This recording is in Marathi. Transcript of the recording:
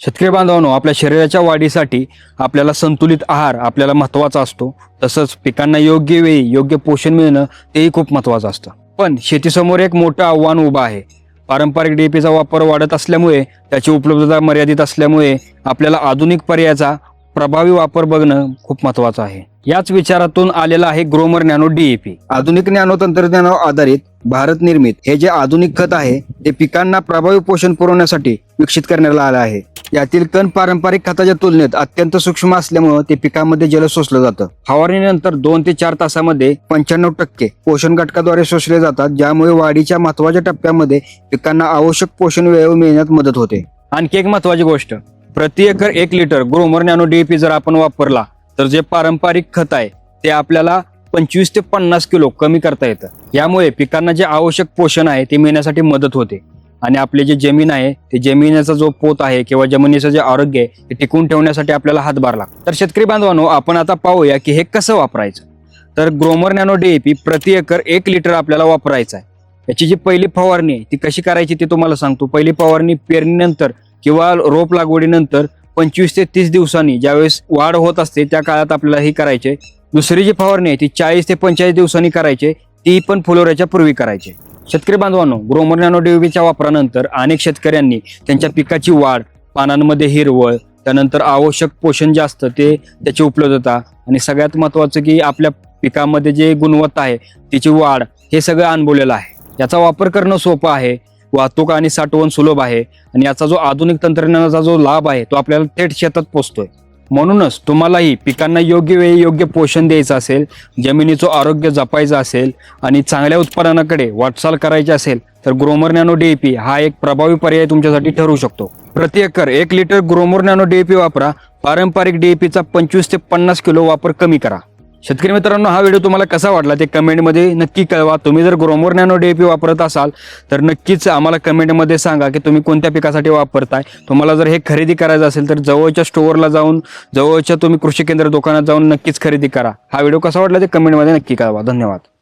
शेतकरी बांधवांनो, आपल्या शरीराच्या वाढीसाठी आपल्याला संतुलित आहार आपल्याला महत्त्वाचा असतो. तसंच पिकांना योग्य वेळी योग्य पोषण मिळणं तेही खूप महत्त्वाचं असतं. पण शेतीसमोर एक मोठं आव्हान उभं आहे. पारंपरिक डीएपीचा वापर वाढत असल्यामुळे, त्याची उपलब्धता मर्यादित असल्यामुळे आपल्याला आधुनिक पर्यायाचा प्रभावी वापर बघणं खूप महत्त्वाचं आहे. याच विचारातून आलेला आहे ग्रोमर नॅनो डीएपी. आधुनिक नॅनो तंत्रज्ञानावर आधारित भारत निर्मित हे जे आधुनिक खत आहे ते पिकांना प्रभावी पोषण पुरवण्यासाठी विकसित करण्यात आलं आहे. यातील कण पारंपरिक खताच्या तुलनेत अत्यंत सूक्ष्म असल्यामुळे ते पिकांमध्ये जलद शोषलं जातं. फवारणीनंतर 2 ते 4 तासामध्ये 95% पोषण घटकाद्वारे शोषले जातात, ज्यामुळे वाढीच्या महत्वाच्या टप्प्यामध्ये पिकांना आवश्यक पोषण वेळेवर मिळण्यात मदत होते. आणखी एक महत्वाची गोष्ट, प्रति acre 1 litre Gromor nano DAP जर आपण वापरला तर जे पारंपरिक खत आहे ते आपल्याला 25 ते 50 किलो कमी करता येतं. यामुळे पिकांना जे आवश्यक पोषण आहे ते मिळण्यासाठी मदत होते आणि आपले जे जमीन आहे ते जमिनीचा जो पोत आहे किंवा जमिनीचं जे आरोग्य आहे ते टिकून ठेवण्यासाठी आपल्याला हातभार लागतो. तर शेतकरी बांधवांनो, आपण आता पाहूया की हे कसं वापरायचं. तर ग्रोमर नॅनो डीएपी प्रति एकर 1 लिटर आपल्याला वापरायचं आहे. याची जी पहिली फवारणी आहे ती कशी करायची ते तुम्हाला सांगतो. पहिली फवारणी पेरणीनंतर किंवा रोप लागवडीनंतर 25 ते 30 दिवसांनी ज्यावेळेस वाढ होत असते त्या काळात आपल्याला ही करायचे. दुसरी जी फवारणी आहे ती 40 ते 45 दिवसांनी करायचे, ती पण फुलोऱ्याच्या पूर्वी करायचे. शेतकरी बांधवांनो, ग्रोमर नॅनो डीएपीच्या वापरानंतर अनेक शेतकऱ्यांनी त्यांच्या पिकाची वाढ, पानांमध्ये हिरवळ, त्यानंतर आवश्यक पोषण जास्त ते त्याची उपलब्धता आणि सगळ्यात महत्वाचं की आपल्या पिकामध्ये जे गुणवत्ता आहे तिची वाढ, हे सगळं अनुभवलेलं आहे. याचा वापर करणं सोपं आहे, वाहतूक आणि साठवण सुलभ आहे आणि याचा जो आधुनिक तंत्रज्ञानाचा जो लाभ आहे तो आपल्याला थेट शेतात पोहोचतोय. म्हणूनच तुम्हालाही पिकांना योग्य वेळी योग्य पोषण द्यायचं असेल, जमिनीचं आरोग्य जपायचं असेल आणि चांगल्या उत्पादनाकडे वाटचाल करायची असेल तर ग्रोमर नॅनो डीएपी हा एक प्रभावी पर्याय तुमच्यासाठी ठरू शकतो. प्रति acre 1 litre Gromor nano DAP वापरा. पारंपरिक डीएपीचा 25 ते 50 किलो वापर कमी करा. शेतकरी मित्रांनो, हा व्हिडिओ तुम्हाला कसा वाटला ते कमेंटमध्ये नक्की कळवा. तुम्ही जर ग्रोमर नॅनो डीएपी वापरत असाल तर नक्कीच आम्हाला कमेंटमध्ये सांगा की तुम्ही कोणत्या पिकासाठी वापरताय. तुम्हाला जर हे खरेदी करायचं असेल तर जवळच्या स्टोअरला जाऊन, जवळच्या तुम्ही कृषी केंद्र दुकानात जाऊन नक्कीच खरेदी करा. हा व्हिडिओ कसा वाटला ते कमेंटमध्ये नक्की कळवा. धन्यवाद.